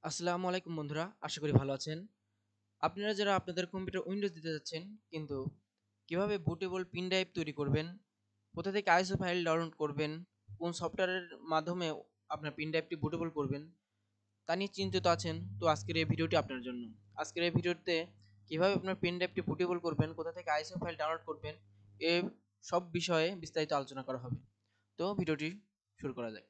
আসসালামু আলাইকুম বন্ধুরা, আশা করি ভালো আছেন। আপনারা যারা আপনাদের কম্পিউটার উইন্ডোজ দিতে যাচ্ছেন কিন্তু কিভাবে বুটেবল পিন ড্রাইভ তৈরি করবেন, কোথা থেকে আইএসও ফাইল ডাউনলোড করবেন, কোন সফটওয়্যারের মাধ্যমে আপনার পিন ড্রাইভটি বুটেবল করবেন তা নিয়ে চিন্তিত আছেন, তো আজকের এই ভিডিওটি আপনার জন্য। আজকের এই ভিডিওতে কিভাবে আপনার পিন ড্রাইভটি বুটেবল করবেন, কোথা থেকে আইএসও ফাইল ডাউনলোড করবেন, এই সব বিষয়ে বিস্তারিত আলোচনা করা হবে। তো ভিডিওটি শুরু করা যাক।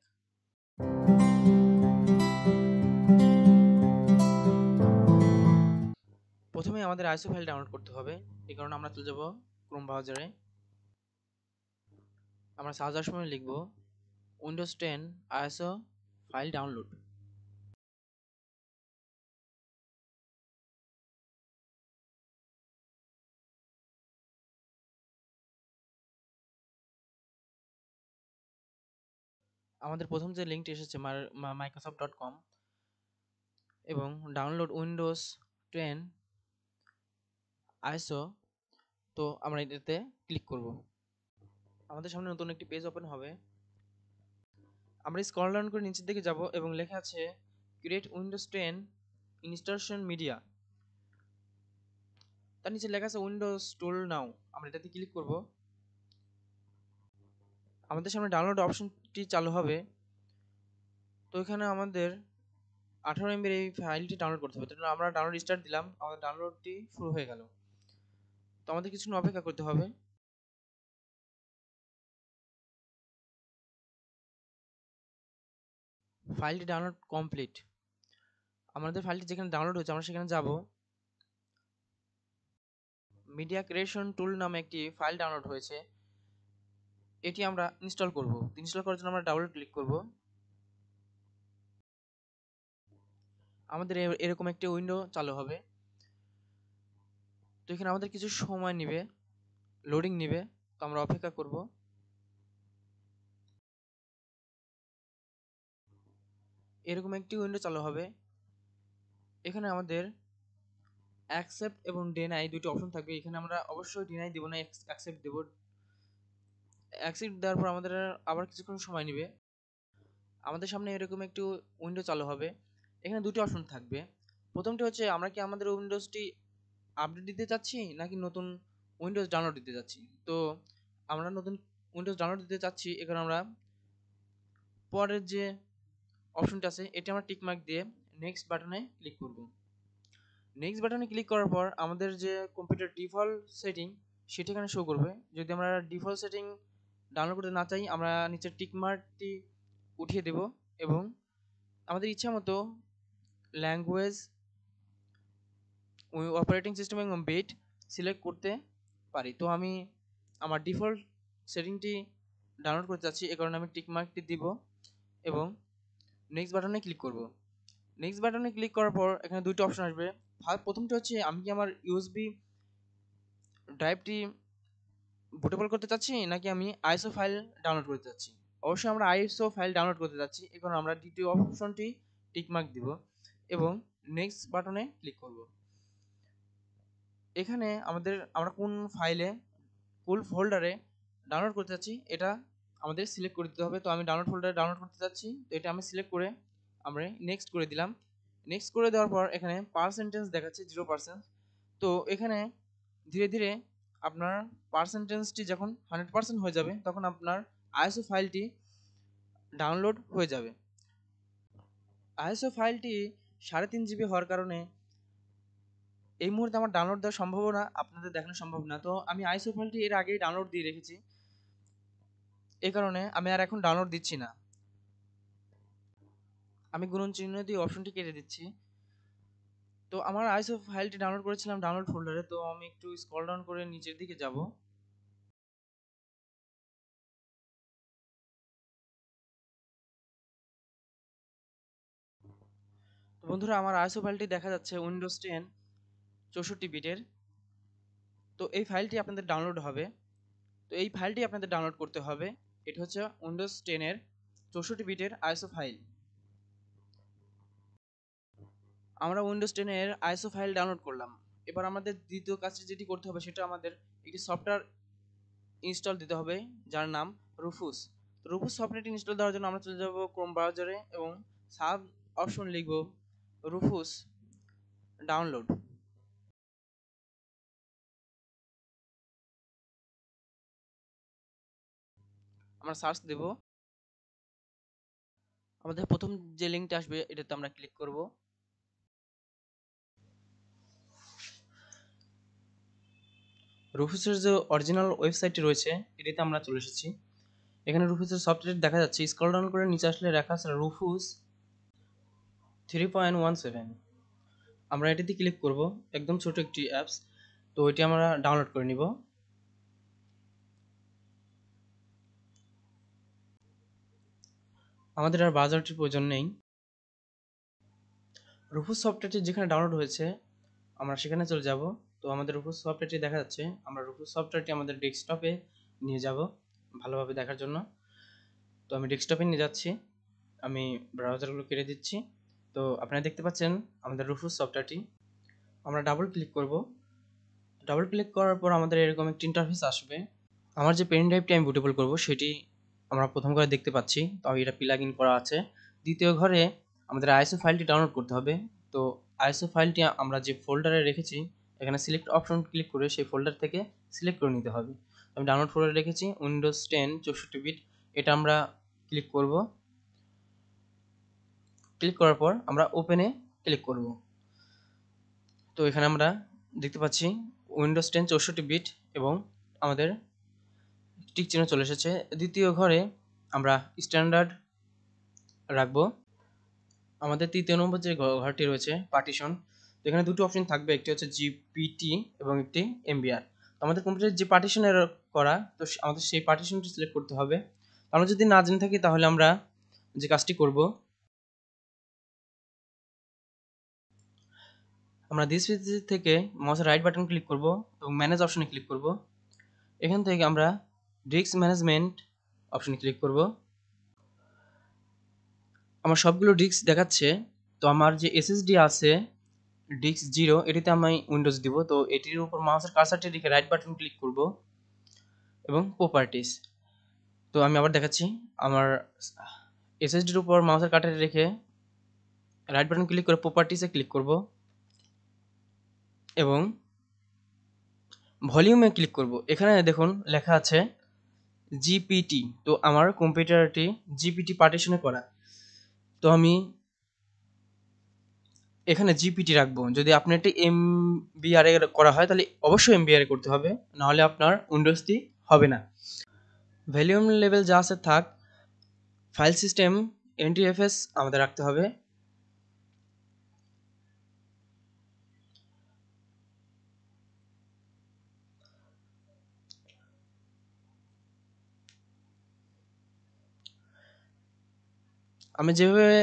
প্রথমে আমাদের আইএসও ফাইল ডাউনলোড করতে হবে। এই কারণে আমরা চলে যাব ক্রোম ব্রাউজারে। আমরা সার্চ দেওয়ার সময় লিখব উইন্ডোজ 10 আইএসও ফাইল ডাউনলোড। আমাদের প্রথম যে লিঙ্কটি এসেছে microsoft.com এবং ডাউনলোড উইন্ডোজ 10 আইএসও, তো আমরা এটাতে ক্লিক করব। আমাদের সামনে নতুন একটি পেজ ওপেন হবে। আমরা স্ক্রল ডাউন করে নিচের দিকে যাব এবং লেখা আছে ক্রিয়েট উইন্ডোজ 10 ইনস্টলেশন মিডিয়া। তার নিচে লেখা আছে উইন্ডোজ টুল নাও। আমরা এটাতে ক্লিক করব। আমাদের সামনে ডাউনলোড অপশনটি চালু হবে। তো এখানে আমাদের 18 এমবির এই ফাইলটি ডাউনলোড করতে হবে। তো আমরা ডাউনলোড স্টার্ট দিলাম, আমাদের ডাউনলোডটি শুরু হয়ে গেল। তো আমাদের কিছুক্ষণ অপেক্ষা করতে হবে। ফাইলটি ডাউনলোড কমপ্লিট। আমাদের ফাইলটি যেখানে ডাউনলোড হয়েছে আমরা সেখানে যাব। মিডিয়া ক্রিয়েশন টুল নামে একটি ফাইল ডাউনলোড হয়েছে, এটি আমরা ইনস্টল করব। ইনস্টল করার জন্য আমরা ডাবল ক্লিক করব। আমাদের এরকম একটি উইন্ডো চালু হবে। তো এখানে আমাদের কিছু সময় নেবে, লোডিং নেবে, তো আমরা অপেক্ষা করব। এরকম একটি উইন্ডো চালু হবে। এখানে আমাদের অ্যাকসেপ্ট এবং ডিনাই দুটি অপশন থাকবে। এখানে আমরা অবশ্যই ডিনাই দেব না, অ্যাকসেপ্ট দেব। অ্যাকসেপ্ট দেওয়ার পর আমাদের আবার কিছুক্ষণ সময় নেবে। আমাদের সামনে এরকম একটি উইন্ডো চালু হবে। এখানে দুটি অপশন থাকবে। প্রথমটি হচ্ছে আমরা কি আমাদের উইন্ডোজটি আপডেট দিতে চাচ্ছি নাকি নতুন উইন্ডোজ ডাউনলোড দিতে চাচ্ছি। তো আমরা নতুন উইন্ডোজ ডাউনলোড দিতে চাচ্ছি, এখানে আমরা পরের যে অপশনটা আছে এটি আমরা টিকমার্ক দিয়ে নেক্সট বাটনে ক্লিক করব। নেক্সট বাটনে ক্লিক করার পর আমাদের যে কম্পিউটার ডিফল্ট সেটিং সেটি এখানে শো করবে। যদি আমরা ডিফল্ট সেটিং ডাউনলোড করতে না চাই, আমরা নিচের টিকমার্কটি উঠিয়ে দেব এবং আমাদের ইচ্ছা মতো ল্যাঙ্গুয়েজ, অপারেটিং সিস্টেম এবং বিট সিলেক্ট করতে পারি। তো আমি আমার ডিফল্ট সেটিংটি ডাউনলোড করতে চাচ্ছি, এ কারণে আমি টিকমার্কটি দিব এবং নেক্সট বাটনে ক্লিক করব। নেক্সট বাটনে ক্লিক করার পর এখানে দুটো অপশন আসবে। প্রথমটি হচ্ছে আমি কি আমার ইউএসবি ড্রাইভটি বুটেবল করতে চাচ্ছি নাকি আমি আইএসও ফাইল ডাউনলোড করতে চাচ্ছি। অবশ্যই আমরা আইএসও ফাইল ডাউনলোড করতে চাচ্ছি, এই কারণে আমরা দ্বিতীয় অপশনটি টিকমার্ক দিব এবং নেক্সট বাটনে ক্লিক করব। এখানে আমরা কোন ফাইলে, কোন ফোল্ডারে ডাউনলোড করতে চাচ্ছি এটা আমাদের সিলেক্ট করে দিতে হবে। তো আমি ডাউনলোড ফোল্ডারে ডাউনলোড করতে চাচ্ছি, তো এটা আমি সিলেক্ট করে আমরা নেক্সট করে দিলাম। নেক্সট করে দেওয়ার পর এখানে পার্সেন্টেজ দেখাচ্ছে 0%। তো এখানে ধীরে ধীরে আপনার পার্সেন্টেজটি যখন 100% হয়ে যাবে তখন আপনার আইএসও ফাইলটি ডাউনলোড হয়ে যাবে। আইএসও ফাইলটি 3.5 জিবি হওয়ার কারণে এই মুহূর্তে আমার ডাউনলোড দেওয়া সম্ভব না, আপনাদের দেখানো সম্ভব না। তো আমি আইএসও ফাইলটি এর আগেই ডাউনলোড দিয়ে রেখেছি, এই কারণে আমি আর এখন ডাউনলোড দিচ্ছি না। আমি গুণন চিহ্ন দিয়ে অপশনটি কেটে দিচ্ছি। তো আমার আইএসও ফাইলটি ডাউনলোড করেছিলাম ডাউনলোড ফোল্ডারে। তো আমি একটু স্ক্রল ডাউন করে নিচের দিকে যাব। তো বন্ধুরা, আমার আইএসও ফাইলটি দেখা যাচ্ছে উইন্ডোজ 10 64 বিটের। তো এই ফাইলটি আপনাদের ডাউনলোড হবে। তো এই ফাইলটি আপনাদের ডাউনলোড করতে হবে। এটা হচ্ছে উইন্ডোজ 10 এর 64 বিটের আইএসও ফাইল। আমরা উইন্ডোজ 10 এর আইএসও ফাইল ডাউনলোড করলাম। এবার আমাদের দ্বিতীয় কাজটি যেটি করতে হবে সেটা আমাদের একটি সফটওয়্যার ইনস্টল দিতে হবে যার নাম রুফুস। তো রুফুস সফটওয়্যারটি ইনস্টল দেওয়ার জন্য আমরা চলে যাব ক্রোম ব্রাউজারে এবং সাব অপশন লিখব রুফুস ডাউনলোড। আমরা সার্চ দেব, আমাদের প্রথম যে লিঙ্কটা আসবে এটাতে আমরা ক্লিক করব। রুফুসের যে অরিজিনাল ওয়েবসাইটটি রয়েছে এটাতে আমরা চলে এসেছি। এখানে রুফুসের সফটওয়্যার দেখা যাচ্ছে, স্ক্রল ডাউন করে নিচে আসলে লেখা আছে রুফুস 3.17। আমরা এটিতে ক্লিক করব, একদম ছোট একটি অ্যাপস, তো এটি আমরা ডাউনলোড করে নিব। আমাদের আর ব্রাউজারটির প্রয়োজন নেই। রুফুস সফটওয়্যারটি যেখানে ডাউনলোড হয়েছে আমরা সেখানে চলে যাব। তো আমাদের রুফুস সফটওয়্যারটি দেখা যাচ্ছে, আমরা রুফুস সফটওয়্যারটি আমাদের ডেস্কটপে নিয়ে যাব ভালোভাবে দেখার জন্য। তো আমি ডেস্কটপে নিয়ে যাচ্ছি, আমি ব্রাউজারগুলো কেটে দিচ্ছি। তো আপনারা দেখতে পাচ্ছেন আমাদের রুফুস সফটওয়্যারটি। আমরা ডাবল ক্লিক করব। ডাবল ক্লিক করার পর আমাদের এরকম একটি ইন্টারফেস আসবে। আমার যে পেন ড্রাইভটি আমি বুটেবল করব সেটি আমরা প্রথম ঘরে দেখতে পাচ্ছি, তাও এটা প্লাগ ইন করা আছে। দ্বিতীয় ঘরে আমাদের আইএসও ফাইলটি ডাউনলোড করতে হবে। তো আইএসও ফাইলটি আমরা যে ফোল্ডারে রেখেছি এখানে সিলেক্ট অপশন ক্লিক করে সেই ফোল্ডার থেকে সিলেক্ট করে নিতে হবে। আমি ডাউনলোড ফোল্ডারে রেখেছি উইন্ডোজ 10 64 বিট, এটা আমরা ক্লিক করব। ক্লিক করার পর আমরা ওপেনে ক্লিক করব। তো এখানে আমরা দেখতে পাচ্ছি উইন্ডোজ 10 64 বিট এবং আমাদের টিক চিহ্ন চলে এসেছে। দ্বিতীয় ঘরে আমরা স্ট্যান্ডার্ড রাখবো। আমাদের তৃতীয় নম্বর যে ঘরটি রয়েছে পার্টিশন, তো এখানে দুটো অপশন থাকবে, একটি হচ্ছে জিপিটি এবং একটি এমবিআর। তো আমাদের কম্পিউটার যে পার্টিশনের করা, তো আমাদের সেই পার্টিশনটি সিলেক্ট করতে হবে। আমরা যদি না জেনে থাকি তাহলে আমরা যে কাজটি করব, আমরা দিস পেজ থেকে মাউসের রাইট বাটন ক্লিক করব এবং ম্যানেজ অপশনে ক্লিক করব। এখান থেকে আমরা ডিস্ক ম্যানেজমেন্ট অপশনে ক্লিক করব। আমার সবগুলো ডিস্ক দেখাচ্ছে। তো আমার যে এসএসডি আছে ডিস্ক 0, এটিতে আমি উইন্ডোজ দিব। তো এটির উপর মাউসের কার্সারটি রেখে রাইট বাটন ক্লিক করব এবং প্রপার্টিস। তো আমি আবার দেখাচ্ছি, আমার এসএসডির উপর মাউসের কার্সারটি রেখে রাইট বাটন ক্লিক করে প্রপার্টিসে ক্লিক করব এবং ভলিউমে ক্লিক করব। এখানে দেখুন লেখা আছে জিপিটি, তো আমার কম্পিউটারটি জিপিটি পার্টিশনে করা। তো আমি এখানে জিপিটি রাখবো। যদি আপনি একটি এমবিআর করা হয় তাহলে অবশ্যই এমবিআর করতে হবে, নাহলে আপনার উইন্ডোজটি হবে না। ভলিউম লেভেল যা আছে থাক, ফাইল সিস্টেম এনটিএফএস আমাদের রাখতে হবে। আমি যেভাবে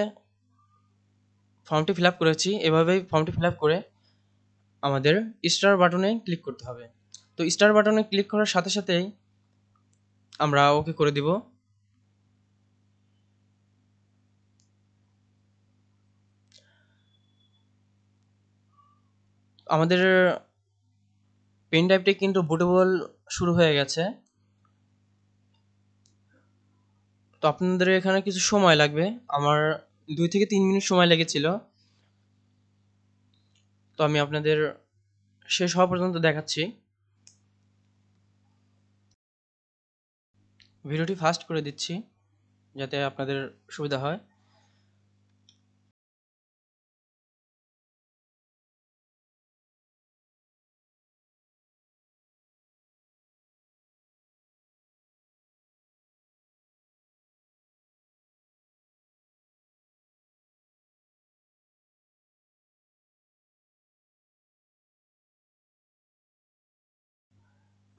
ফর্মটি ফিল আপ করেছি এভাবেই ফর্মটি ফিল আপ করে আমাদের স্টার বাটনে ক্লিক করতে হবে। তো স্টার বাটনে ক্লিক করার সাথে সাথেই আমরা ওকে করে দিব। আমাদের পেন ড্রাইভটি কিন্তু বুটেবল শুরু হয়ে গেছে। তো আপনাদের এখানে কিছু সময় লাগবে, আমার 2 থেকে 3 মিনিট সময় লেগেছিল। তো আমি আপনাদের শেষ হওয়া পর্যন্ত দেখাচ্ছি। ভিডিওটি ফাস্ট করে দিচ্ছি যাতে আপনাদের সুবিধা হয়।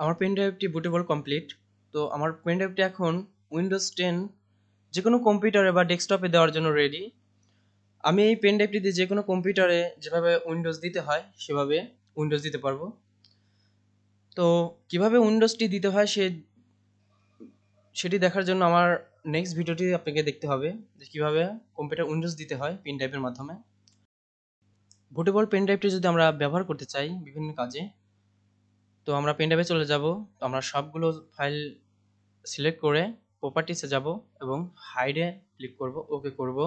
আমার পেন ড্রাইভটি বুটেবল কমপ্লিট। তো আমার পেন ড্রাইভটি এখন উইন্ডোজ 10 যে কোনো কম্পিউটারে বা ডেস্কটপে দেওয়ার জন্য রেডি। আমি এই পেন ড্রাইভটি দিয়ে যে কোনো কম্পিউটারে যেভাবে উইন্ডোজ দিতে হয় সেভাবে উইন্ডোজ দিতে পারবো। তো কিভাবে উইন্ডোজটি দিতে হয় সেটি দেখার জন্য আমার নেক্সট ভিডিওটি আপনাকে দেখতে হবে যে কীভাবে কম্পিউটার উইন্ডোজ দিতে হয় পেন ড্রাইভের মাধ্যমে। বুটেবল পেন ড্রাইভটি যদি আমরা ব্যবহার করতে চাই বিভিন্ন কাজে, তো আমরা পেন ড্রাইভে চলে যাব। তো আমরা সবগুলো ফাইল সিলেক্ট করে প্রপার্টিসে যাব এবং হাইডে ক্লিক করব, ওকে করব।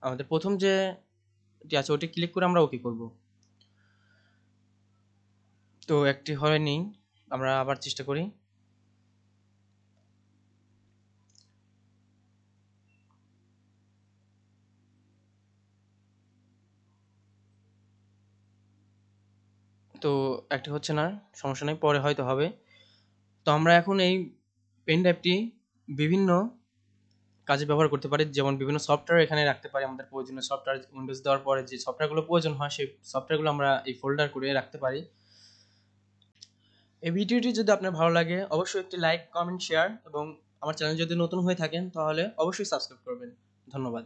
আমাদের প্রথম যে আছে, ওটি ক্লিক করে আমরা ওকে করব। তো একটি হয়নি, আমরা আবার চেষ্টা করি। তো একটি হচ্ছে না, সমস্যা নেই, পরে হয়তো হবে। তো আমরা এখন এই পেন ড্রাইভটি বিভিন্ন কাজে ব্যবহার করতে পারি, যেমন বিভিন্ন সফটওয়্যার এখানে রাখতে পারি। আমাদের প্রয়োজনীয় সফটওয়্যার উইন্ডোজ দেওয়ার পরে যে সফটওয়্যারগুলো প্রয়োজন হয় সেই সফটওয়্যারগুলো আমরা এই ফোল্ডার করে রাখতে পারি। এই ভিডিওটি যদি আপনার ভালো লাগে অবশ্যই একটি লাইক, কমেন্ট, শেয়ার এবং আমার চ্যানেল যদি নতুন হয়ে থাকেন তাহলে অবশ্যই সাবস্ক্রাইব করবেন। ধন্যবাদ।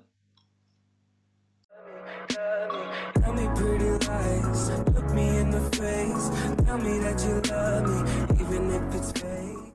Tell me pretty lies, look me in the face, tell me that you love me, even if it's fake.